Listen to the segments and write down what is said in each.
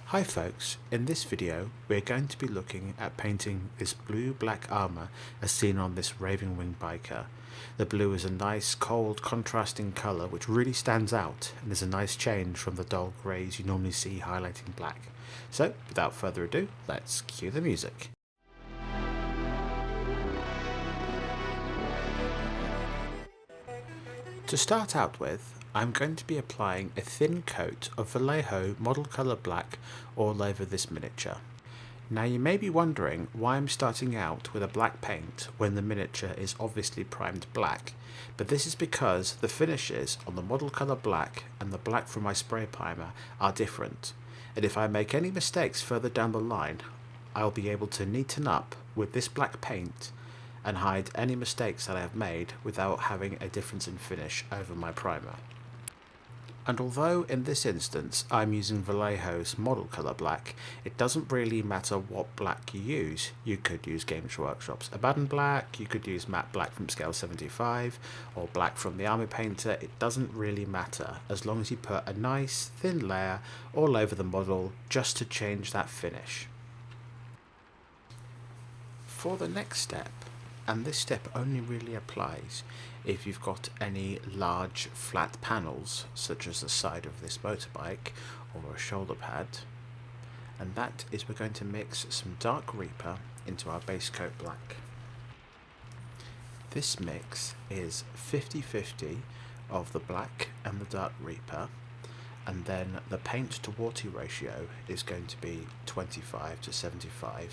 Hi folks, in this video we're going to be looking at painting this blue-black armour as seen on this Raving Wing biker. The blue is a nice cold contrasting colour which really stands out and is a nice change from the dull greys you normally see highlighting black. So without further ado, let's cue the music. To start out with, I'm going to be applying a thin coat of Vallejo model colour black all over this miniature. Now you may be wondering why I'm starting out with a black paint when the miniature is obviously primed black, but this is because the finishes on the model colour black and the black from my spray primer are different, and if I make any mistakes further down the line, I'll be able to neaten up with this black paint and hide any mistakes that I have made without having a difference in finish over my primer. And although in this instance I'm using Vallejo's model colour black, it doesn't really matter what black you use. You could use Games Workshop's Abaddon black, you could use matte black from scale 75, or black from the Army Painter. It doesn't really matter as long as you put a nice thin layer all over the model just to change that finish. For the next step, and this step only really applies if you've got any large flat panels such as the side of this motorbike or a shoulder pad, and that is we're going to mix some dark Reaper into our base coat black. This mix is 50-50 of the black and the dark Reaper, and then the paint to water ratio is going to be 25-75,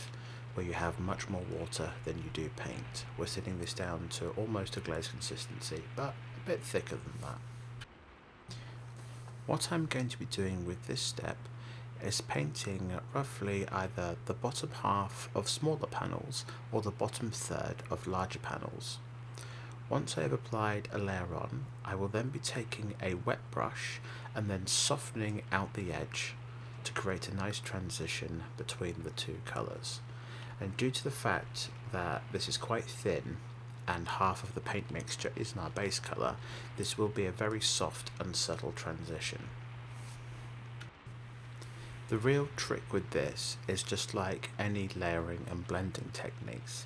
where you have much more water than you do paint. We're sitting this down to almost a glaze consistency, but a bit thicker than that. What I'm going to be doing with this step is painting roughly either the bottom half of smaller panels or the bottom third of larger panels. Once I have applied a layer on, I will then be taking a wet brush and then softening out the edge to create a nice transition between the two colours. And due to the fact that this is quite thin and half of the paint mixture is in our base colour, this will be a very soft and subtle transition. The real trick with this is, just like any layering and blending techniques,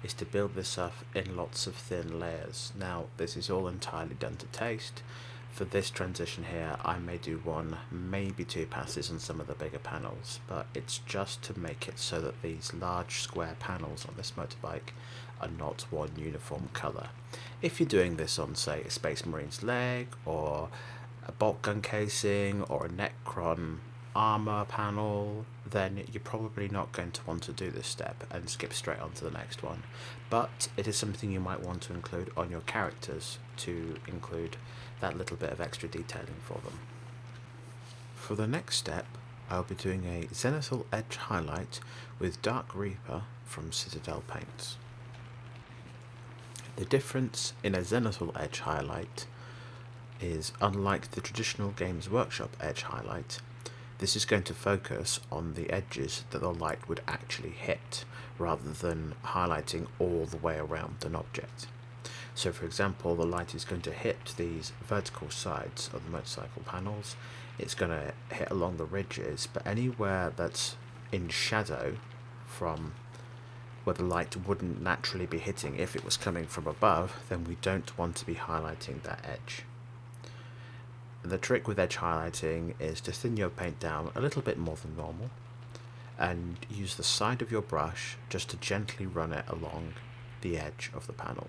is to build this up in lots of thin layers. Now this is all entirely done to taste. For this transition here I may do one, maybe two passes on some of the bigger panels, but it's just to make it so that these large square panels on this motorbike are not one uniform colour. If you're doing this on, say, a Space Marine's leg or a bolt gun casing or a Necron armour panel, then you're probably not going to want to do this step and skip straight on to the next one, but it is something you might want to include on your characters to include that little bit of extra detailing for them. For the next step, I'll be doing a zenithal edge highlight with Dark Reaper from Citadel Paints. The difference in a zenithal edge highlight is, unlike the traditional Games Workshop edge highlight, this is going to focus on the edges that the light would actually hit, rather than highlighting all the way around an object. So for example, the light is going to hit these vertical sides of the motorcycle panels, it's going to hit along the ridges, but anywhere that's in shadow from where the light wouldn't naturally be hitting if it was coming from above, then we don't want to be highlighting that edge. The trick with edge highlighting is to thin your paint down a little bit more than normal and use the side of your brush just to gently run it along the edge of the panel.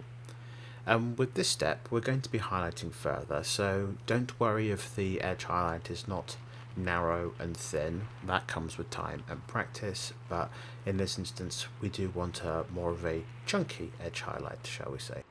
And with this step we're going to be highlighting further, so don't worry if the edge highlight is not narrow and thin. That comes with time and practice, but in this instance we do want a more of a chunky edge highlight, shall we say.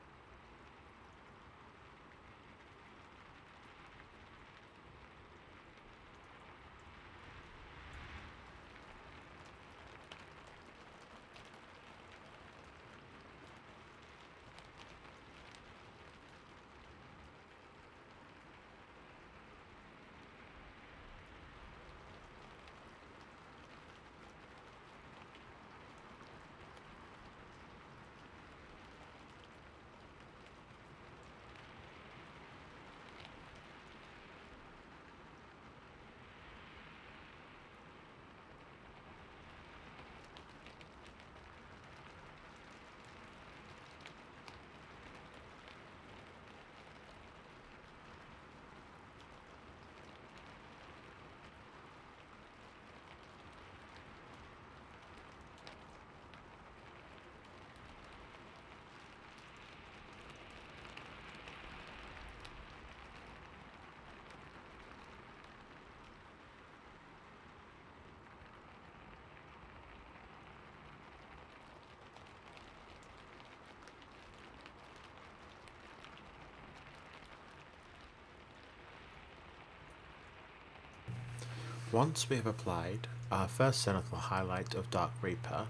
Once we have applied our first zenithal highlight of Dark Reaper,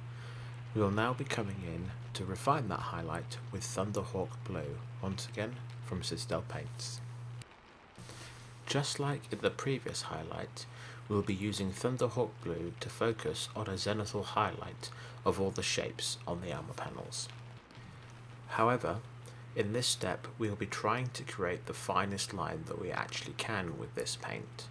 we will now be coming in to refine that highlight with Thunderhawk Blue, once again from Citadel Paints. Just like in the previous highlight, we will be using Thunderhawk Blue to focus on a zenithal highlight of all the shapes on the armor panels. However, in this step we will be trying to create the finest line that we actually can with this paint.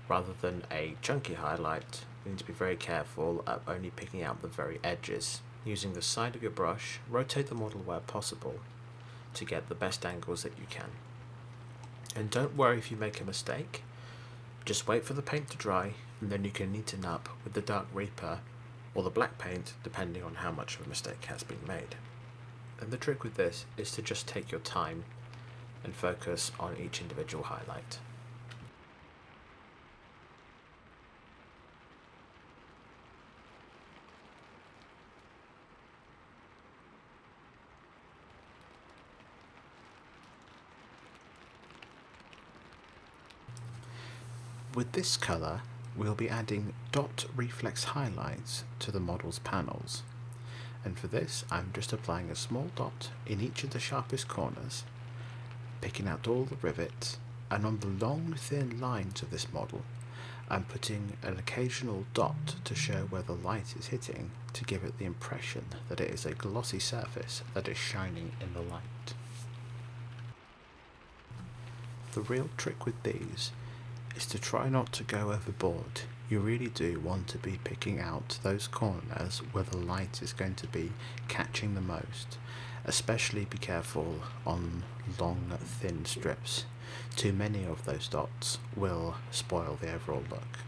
Rather than a chunky highlight, we need to be very careful at only picking out the very edges. Using the side of your brush, rotate the model where possible to get the best angles that you can. And don't worry if you make a mistake, just wait for the paint to dry and then you can neaten up with the Dark Reaper or the black paint depending on how much of a mistake has been made. And the trick with this is to just take your time and focus on each individual highlight. With this colour, we'll be adding dot reflex highlights to the model's panels. And for this, I'm just applying a small dot in each of the sharpest corners, picking out all the rivets, and on the long thin lines of this model, I'm putting an occasional dot to show where the light is hitting to give it the impression that it is a glossy surface that is shining in the light. The real trick with these is to try not to go overboard. You really do want to be picking out those corners where the light is going to be catching the most. Especially be careful on long thin strips. Too many of those dots will spoil the overall look.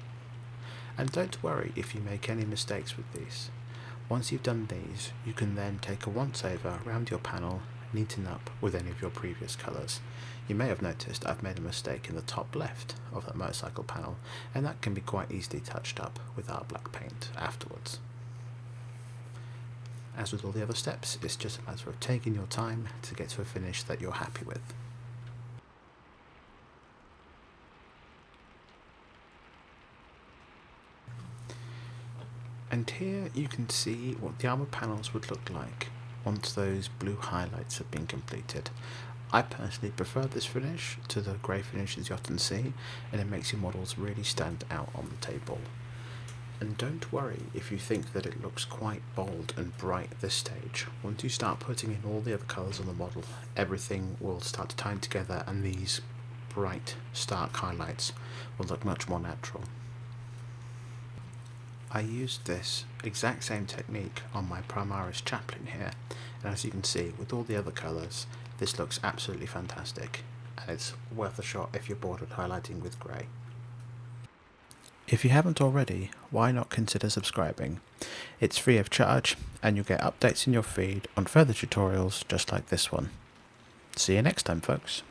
And don't worry if you make any mistakes with these. Once you've done these, you can then take a once over around your panel, neaten up with any of your previous colours. You may have noticed I've made a mistake in the top left of that motorcycle panel, and that can be quite easily touched up with our black paint afterwards. As with all the other steps, it's just a matter of taking your time to get to a finish that you're happy with. And here you can see what the armour panels would look like once those blue highlights have been completed. I personally prefer this finish to the grey finishes you often see, and it makes your models really stand out on the table. And don't worry if you think that it looks quite bold and bright at this stage. Once you start putting in all the other colours on the model, everything will start to tie together and these bright, stark highlights will look much more natural. I used this exact same technique on my Primaris Chaplain here, and as you can see, with all the other colours, this looks absolutely fantastic, and it's worth a shot if you're bored of highlighting with grey. If you haven't already, why not consider subscribing? It's free of charge, and you'll get updates in your feed on further tutorials just like this one. See you next time, folks.